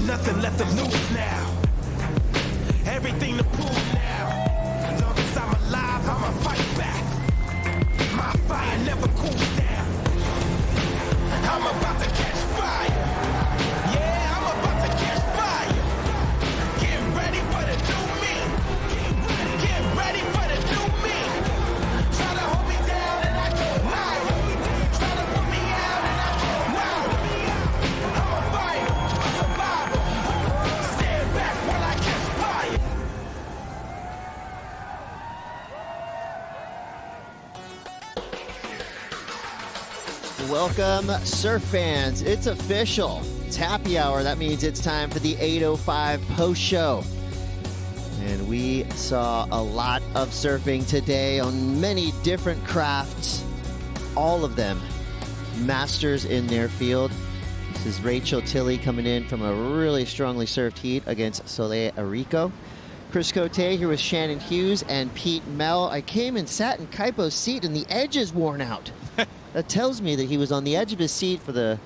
nothing left to lose now. Everything to prove now. As long as I'm alive, I'ma fight back. My fire never cools down. I'm about to catch fire. Yeah, I'm about to catch fire. Get ready for the new me. Get ready for the new me. Try to hold me down and I go higher. Try to put me out and I go louder. I'm a fighter, a survivor. Stand back while I catch fire. Welcome, surf fans. It's official. It's happy hour. That means it's time for the 8:05 post show. And we saw a lot of surfing today on many different crafts. All of them masters in their field. This is Rachel Tilley coming in from a really strongly surfed heat against Soleil Errico. Chris Cote here with Shannon Hughes and Pete Mell. I came and sat in Kaipo's seat and the edge is worn out. That tells me that he was on the edge of his seat for the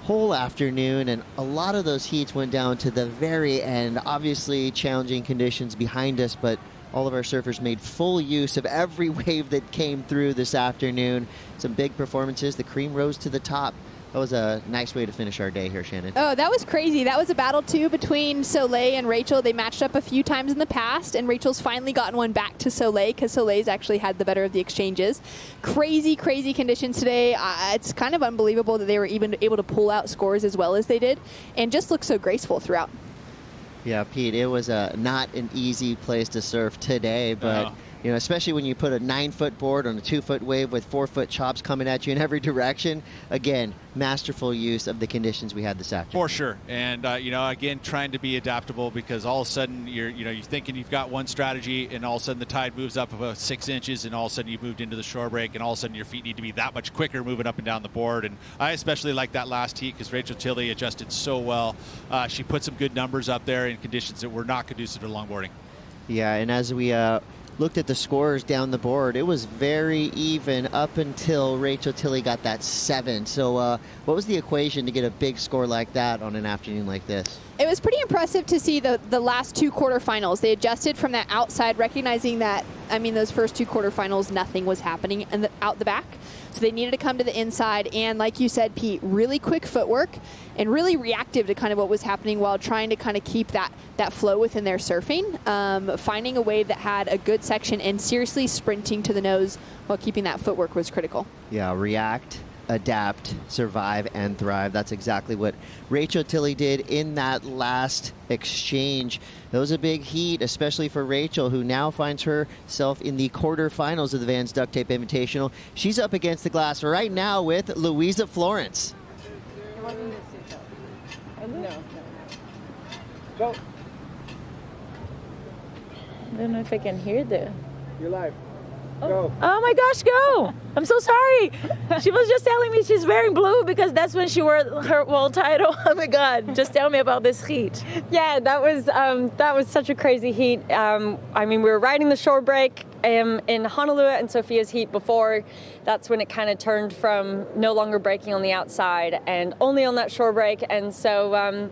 whole afternoon, and a lot of those heats went down to the very end. Obviously challenging conditions behind us, but all of our surfers made full use of every wave that came through this afternoon. Some big performances. The cream rose to the top. That was a nice way to finish our day here, Shannon. Oh, that was crazy. That was a battle, too, between Soleil and Rachel. They matched up a few times in the past, and Rachel's finally gotten one back to Soleil because Soleil's actually had the better of the exchanges. Crazy, crazy conditions today. It's kind of unbelievable that they were even able to pull out scores as well as they did and just look so graceful throughout. Yeah, Pete, it was not an easy place to surf today, but you know, especially when you put a 9-foot board on a 2-foot wave with 4-foot chops coming at you in every direction. Again, masterful use of the conditions we had this afternoon. For sure, and you know, again, trying to be adaptable because all of a sudden you're thinking you've got one strategy, and all of a sudden the tide moves up about 6 inches, and all of a sudden you've moved into the shore break, and all of a sudden your feet need to be that much quicker moving up and down the board. And I especially like that last heat because Rachel Tilley adjusted so well. She put some good numbers up there in conditions that were not conducive to longboarding. Yeah, and as we looked at the scores down the board, it was very even up until Rachel Tilley got that 7. So what was the equation to get a big score like that on an afternoon like this? It was pretty impressive to see the last 2 quarterfinals. They adjusted from that outside, recognizing that, I mean, those first 2 quarterfinals, nothing was happening out the back. So they needed to come to the inside. And like you said, Pete, really quick footwork and really reactive to kind of what was happening while trying to kind of keep that flow within their surfing. Finding a wave that had a good section and seriously sprinting to the nose while keeping that footwork was critical. Yeah, react, adapt, survive, and thrive. That's exactly what Rachel Tilley did in that last exchange. That was a big heat, especially for Rachel, who now finds herself in the quarterfinals of the Vans Duct Tape Invitational. She's up against the glass right now with Louisa Florence. It wasn't this seat, though. No. Go. I don't know if I can hear You're live. Go. Oh my gosh, go! I'm so sorry. She was just telling me she's wearing blue because that's when she wore her world title. Oh my God, just tell me about this heat. Yeah, that was such a crazy heat. I mean, we were riding the shore break in Honolua and Sophia's heat before. That's when it kind of turned from no longer breaking on the outside and only on that shore break. And so,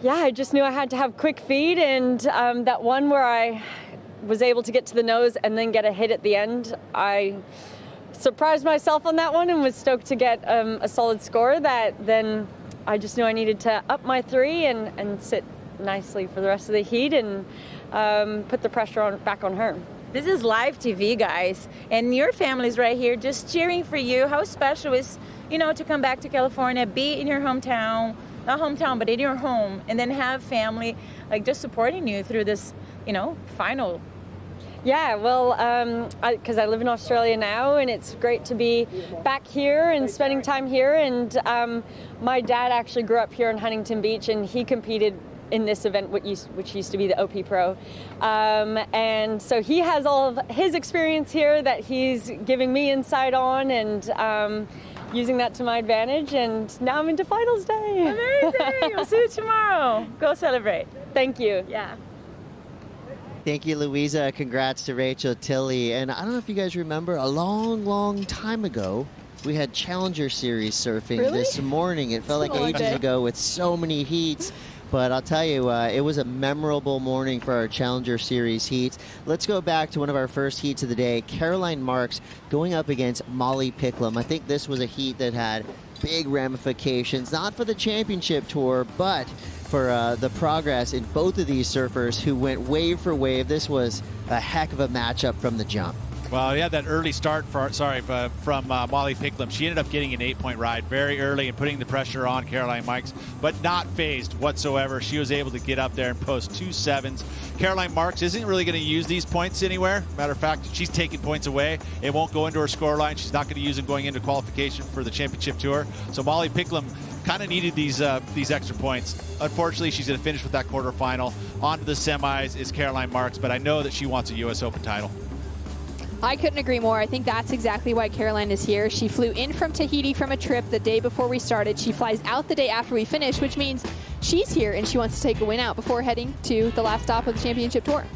yeah, I just knew I had to have quick feet, and that one where I was able to get to the nose and then get a hit at the end, I surprised myself on that one and was stoked to get a solid score. That then I just knew I needed to up my 3 and sit nicely for the rest of the heat and put the pressure back on her. This is live TV, guys, and your family's right here just cheering for you. How special is, to come back to California, be in your hometown, not hometown, but in your home, and then have family like just supporting you through this, final. Yeah, well, because I live in Australia now, and it's great to be back here and spending time here. And my dad actually grew up here in Huntington Beach, and he competed in this event, which used to be the OP Pro. And so he has all of his experience here that he's giving me insight on, and using that to my advantage. And now I'm into finals day. Amazing! We'll see you tomorrow. Go celebrate. Thank you. Yeah. Thank you, Louisa. Congrats to Rachel Tilley. And I don't know if you guys remember, a long, long time ago, we had Challenger Series surfing this morning. It felt like ages ago with so many heats. But I'll tell you, it was a memorable morning for our Challenger Series heats. Let's go back to one of our first heats of the day. Caroline Marks going up against Molly Picklum. I think this was a heat that had big ramifications, not for the championship tour, but for the progress in both of these surfers who went wave for wave. This was a heck of a matchup from the jump. Well, yeah, that early start from Molly Picklum. She ended up getting an 8-point ride very early and putting the pressure on Caroline Marks, but not phased whatsoever. She was able to get up there and post 2 7s. Caroline Marks isn't really going to use these points anywhere. Matter of fact, she's taking points away. It won't go into her score line. She's not going to use them going into qualification for the championship tour. So Molly Picklum kind of needed these extra points. Unfortunately, she's going to finish with that quarterfinal. On to the semis is Caroline Marks, but I know that she wants a U.S. Open title. I couldn't agree more. I think that's exactly why Caroline is here. She flew in from Tahiti from a trip the day before we started. She flies out the day after we finish, which means she's here and she wants to take a win out before heading to the last stop of the championship tour.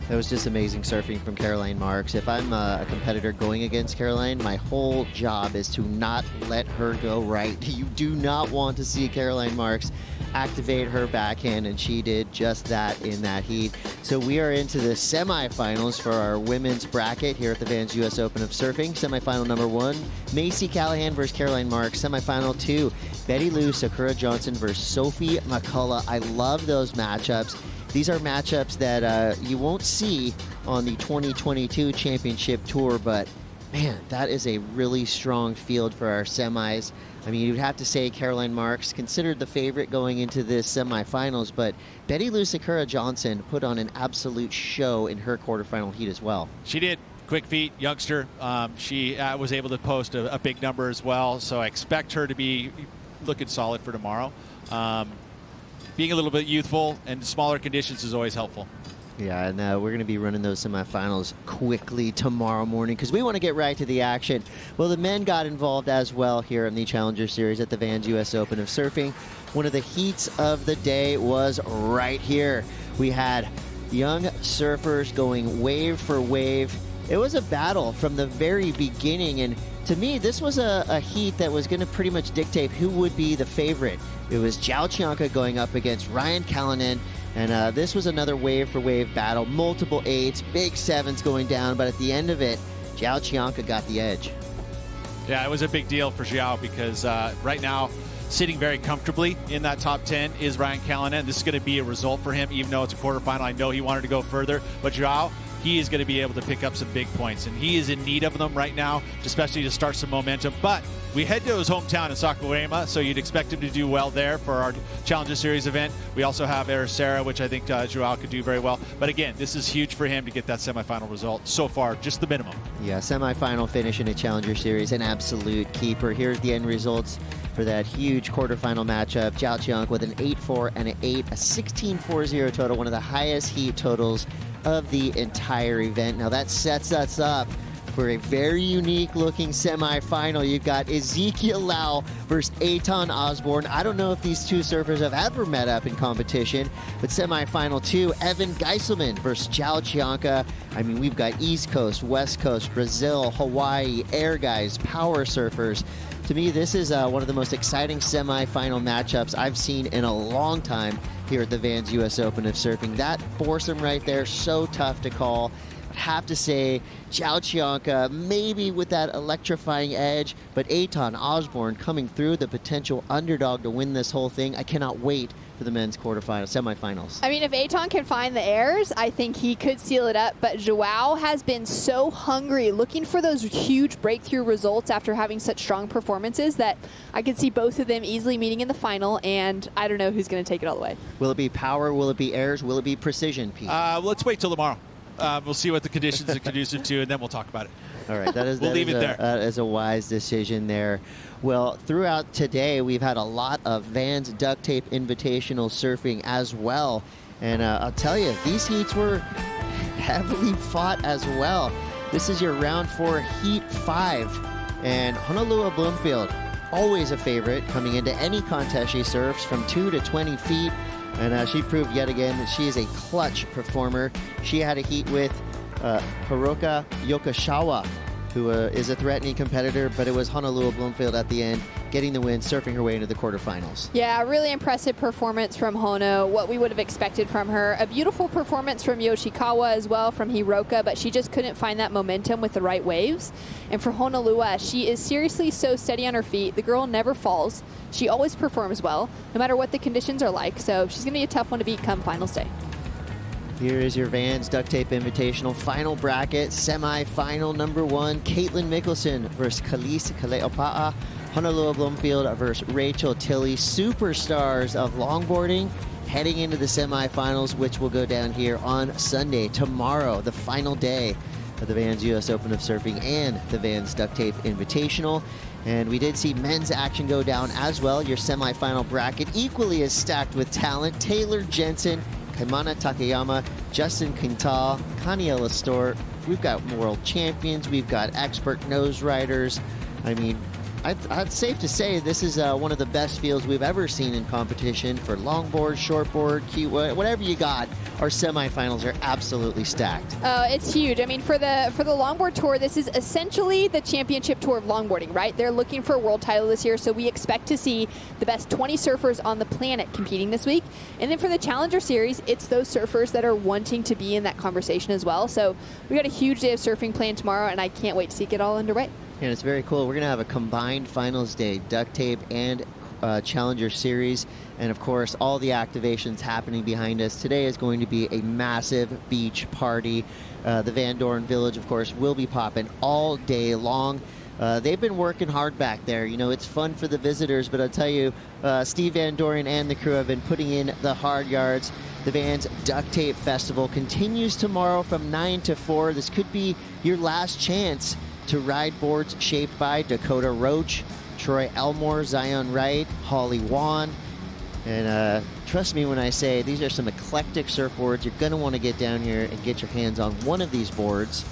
That was just amazing surfing from Caroline Marks. If I'm a competitor going against Caroline, my whole job is to not let her go right. You do not want to see Caroline Marks activate her backhand, and she did just that in that heat. So we are into the semifinals for our women's bracket here at the Vans U.S. Open of Surfing. Semifinal number 1, Macy Callahan versus Caroline Marks. Semifinal 2, Betty Lou Sakura Johnson versus Sophie McCullough. I love those matchups. These are matchups that you won't see on the 2022 championship tour, but man, that is a really strong field for our semis. I mean, you'd have to say Caroline Marks considered the favorite going into this semifinals, but Betty Lou Sakura Johnson put on an absolute show in her quarterfinal heat as well. She did. Quick feet, youngster. She was able to post a big number as well, so I expect her to be looking solid for tomorrow. Being a little bit youthful and smaller conditions is always helpful. Yeah, and we're going to be running those semifinals quickly tomorrow morning because we want to get right to the action. Well, the men got involved as well here in the Challenger Series at the Vans U.S. Open of Surfing. One of the heats of the day was right here. We had young surfers going wave for wave. It was a battle from the very beginning, and to me, this was a heat that was going to pretty much dictate who would be the favorite. It was Zhao Chianca going up against Ryan Callanan, and this was another wave-for-wave battle. Multiple 8s, big 7s going down, but at the end of it, Zhao Chianca got the edge. Yeah, it was a big deal for Zhao because right now, sitting very comfortably in that top 10 is Ryan Callanan. This is going to be a result for him, even though it's a quarterfinal. I know he wanted to go further, but Zhao, he is going to be able to pick up some big points, and he is in need of them right now, especially to start some momentum. But we head to his hometown in Saquarema, so you'd expect him to do well there for our Challenger Series event. We also have Errico, which I think Joao could do very well. But again, this is huge for him to get that semifinal result. So far, just the minimum. Yeah, semifinal finish in a Challenger Series, an absolute keeper. Here's the end results for that huge quarterfinal matchup. Zhao Chianca with an 8-4 and an 8, a 16-4-0 total, one of the highest heat totals of the entire event. Now that sets us up for a very unique looking semifinal. You've got Ezekiel Lau versus Eitan Osborne. I don't know if these two surfers have ever met up in competition, but semifinal 2, Evan Geiselman versus Zhao Chianca. I mean, we've got East Coast, West Coast, Brazil, Hawaii, air guys, power surfers. To me, this is one of the most exciting semifinal matchups I've seen in a long time here at the Vans U.S. Open of Surfing. That foursome right there, so tough to call. I'd have to say Zhao Chianca, maybe with that electrifying edge, but Eitan Osborne coming through, the potential underdog to win this whole thing. I cannot wait for the men's semifinals. I mean, if Eitan can find the airs, I think he could seal it up, but Joao has been so hungry, looking for those huge breakthrough results after having such strong performances that I could see both of them easily meeting in the final, and I don't know who's going to take it all the way. Will it be power? Will it be airs? Will it be precision, Pete? Let's wait till tomorrow. We'll see what the conditions are conducive to, and then we'll talk about it. All right, that is, we'll leave it there. That is a wise decision there. Well, throughout today, we've had a lot of Vans Duct Tape Invitational surfing as well. And I'll tell you, these heats were heavily fought as well. This is your round 4, heat 5. And Honolua Blomfield, always a favorite coming into any contest she surfs from 2 to 20 feet. And she proved yet again that she is a clutch performer. She had a heat with Haruka Yokoshawa, who is a threatening competitor, but it was Honolua Blomfield at the end getting the win, surfing her way into the quarterfinals. Yeah, really impressive performance from Hono, what we would have expected from her. A beautiful performance from Yoshikawa as well, from Hiroka, but she just couldn't find that momentum with the right waves. And for Honolua, she is seriously so steady on her feet. The girl never falls. She always performs well, no matter what the conditions are like. So she's going to be a tough one to beat come finals day. Here is your Vans Duct Tape Invitational final bracket. Semi-final number 1, Caitlin Mickelson versus Kalise Kaleopa'a. Honolua Blomfield versus Rachel Tilley. Superstars of longboarding heading into the semifinals, which will go down here on Sunday, tomorrow, the final day of the Vans US Open of Surfing and the Vans Duct Tape Invitational. And we did see men's action go down as well. Your semifinal bracket equally as stacked with talent. Taylor Jensen, Kaimana Takayama, Justin Quintal, Kanye Lastort. We've got world champions. We've got expert nose riders. I mean, it's safe to say this is one of the best fields we've ever seen in competition for longboard, shortboard, whatever you got. Our semifinals are absolutely stacked. It's huge. I mean, for the Longboard Tour, this is essentially the championship tour of longboarding, right? They're looking for a world title this year, so we expect to see the best 20 surfers on the planet competing this week. And then for the Challenger Series, it's those surfers that are wanting to be in that conversation as well. So we got a huge day of surfing planned tomorrow, and I can't wait to see it get all underway. And it's very cool. We're going to have a combined finals day, duct tape and Challenger Series. And of course, all the activations happening behind us. Today is going to be a massive beach party. The Van Doren Village, of course, will be popping all day long. They've been working hard back there. You know, it's fun for the visitors, but I'll tell you, Steve Van Doren and the crew have been putting in the hard yards. The Vans Duct Tape Festival continues tomorrow from 9 to 4. This could be your last chance to ride boards shaped by Dakota Roach, Troy Elmore, Zion Wright, Holly Wan. And trust me when I say these are some eclectic surfboards. You're going to want to get down here and get your hands on one of these boards.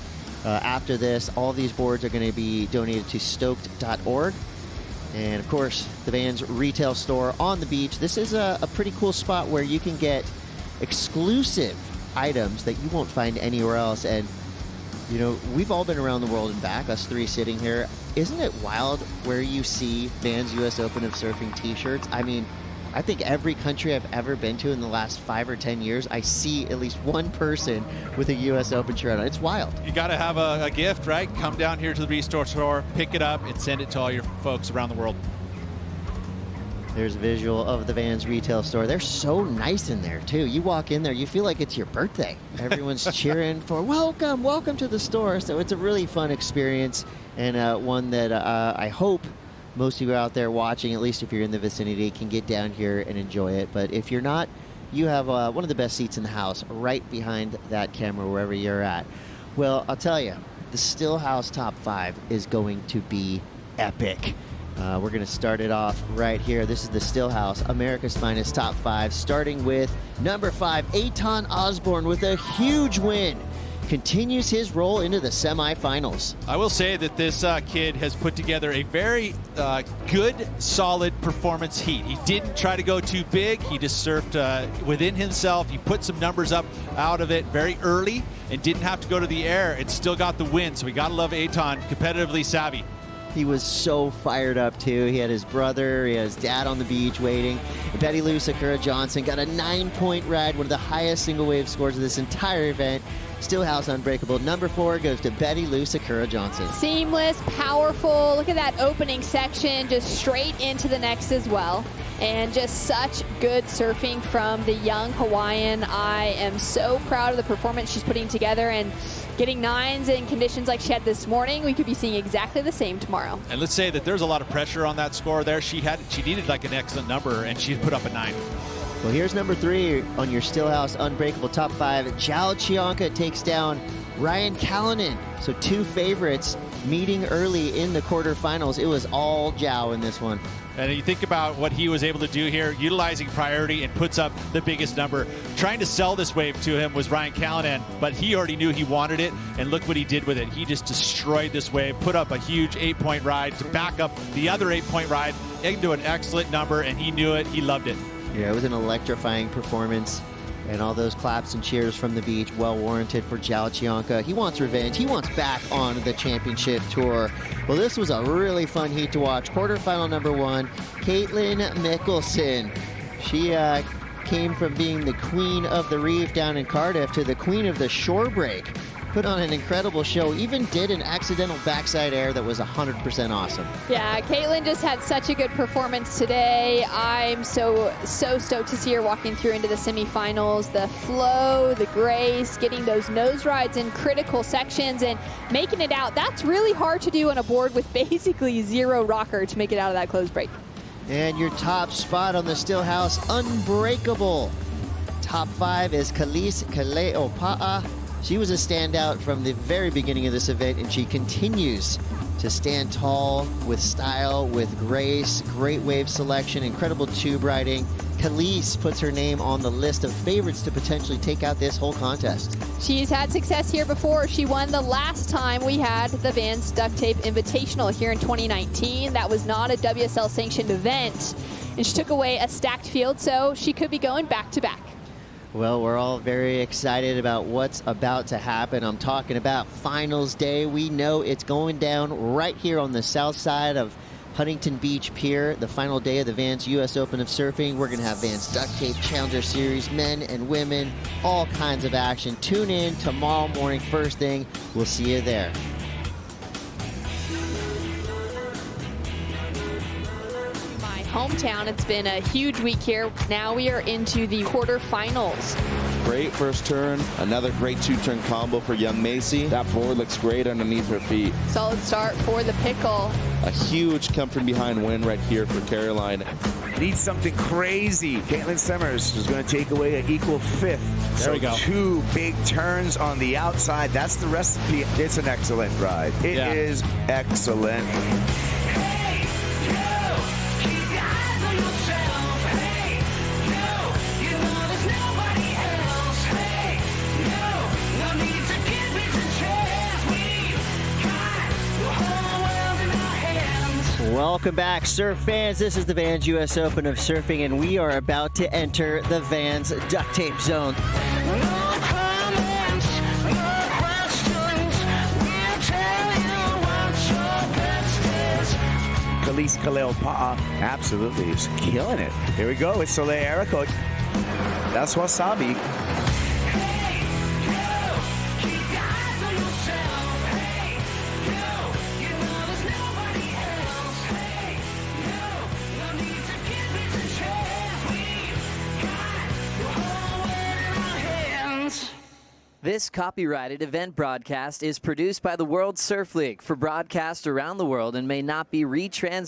After this, all these boards are going to be donated to stoked.org. And of course, the Vans retail store on the beach. This is a pretty cool spot where you can get exclusive items that you won't find anywhere else. And you know, we've all been around the world and back, us three sitting here. Isn't it wild where you see Vans US Open of Surfing t-shirts? I mean, I think every country I've ever been to in the last 5 or 10 years, I see at least one person with a US Open shirt on. It's wild. You got to have a gift, right? Come down here to the retail store, pick it up, and send it to all your folks around the world. There's a visual of the Vans retail store. They're so nice in there, too. You walk in there, you feel like it's your birthday. Everyone's cheering for, welcome to the store. So it's a really fun experience, and one that I hope most of you out there watching, at least if you're in the vicinity, can get down here and enjoy it. But if you're not, you have one of the best seats in the house right behind that camera, wherever you're at. Well, I'll tell you, the Stillhouse Top 5 is going to be epic. We're going to start it off right here. This is the Stillhouse, America's Finest Top 5, starting with number 5, Eitan Osborne with a huge win. Continues his roll into the semifinals. I will say that this kid has put together a very good, solid performance heat. He didn't try to go too big. He just surfed within himself. He put some numbers up out of it very early and didn't have to go to the air and still got the win. So we got to love Eitan, competitively savvy. He was so fired up, too. He had his brother, he had his dad on the beach waiting. Betty Lou Sakura Johnson got a 9-point ride, one of the highest single wave scores of this entire event. Stillhouse Unbreakable. Number 4 goes to Betty Lou Sakura Johnson. Seamless, powerful. Look at that opening section, just straight into the next as well. And just such good surfing from the young Hawaiian. I am so proud of the performance she's putting together, and getting 9s in conditions like she had this morning, we could be seeing exactly the same tomorrow. And let's say that there's a lot of pressure on that score there. She needed like an excellent number, and she put up a 9. Well, here's number 3 on your Stillhouse Unbreakable Top 5. Zhao Chianca takes down Ryan Callanan. So 2 favorites meeting early in the quarterfinals. It was all Zhao in this one. And you think about what he was able to do here, utilizing priority, and puts up the biggest number. Trying to sell this wave to him was Ryan Callanan, but he already knew he wanted it, and look what he did with it. He just destroyed this wave, put up a huge 8-point ride to back up the other 8-point ride into an excellent number, and he knew it. He loved it. Yeah, it was an electrifying performance. And all those claps and cheers from the beach, well warranted for Jalchianka. He wants revenge. He wants back on the championship tour. Well, this was a really fun heat to watch. Quarterfinal number 1, Caitlin Mickelson. She came from being the queen of the reef down in Cardiff to the queen of the shore break. Put on an incredible show, even did an accidental backside air that was 100% awesome. Yeah, Caitlin just had such a good performance today. I'm so stoked to see her walking through into the semifinals. The flow, the grace, getting those nose rides in critical sections and making it out. That's really hard to do on a board with basically 0 rocker to make it out of that close break. And your top spot on the Stillhouse, unbreakable. Top 5 is Kalise Kaleopa'a. She was a standout from the very beginning of this event, and she continues to stand tall with style, with grace, great wave selection, incredible tube riding. Kalise puts her name on the list of favorites to potentially take out this whole contest. She's had success here before. She won the last time we had the Vans Duct Tape Invitational here in 2019. That was not a WSL sanctioned event, and she took away a stacked field, so she could be going back to back. Well, we're all very excited about what's about to happen. I'm talking about finals day. We know it's going down right here on the south side of Huntington Beach Pier, the final day of the Vans US Open of Surfing. We're going to have Vans Duct Tape Challenger Series, men and women, all kinds of action. Tune in tomorrow morning, first thing. We'll see you there. Hometown. It's been a huge week here. Now we are into the quarterfinals. Great first turn, another great 2-turn combo for young Macy. That board looks great underneath her feet. Solid start for the pickle. A huge come from behind win right here for Caroline. Needs something crazy. Caitlin Summers is going to take away an equal 5th. There we go. 2 big turns on the outside. That's the recipe. It's an excellent ride. It is excellent. Welcome back, surf fans. This is the Vans US Open of Surfing, and we are about to enter the Vans Duct Tape Zone. Kalise Kaleopa'a absolutely is killing it. Here we go. It's Soleil Errico. That's Wasabi. This copyrighted event broadcast is produced by the World Surf League for broadcast around the world and may not be retransmitted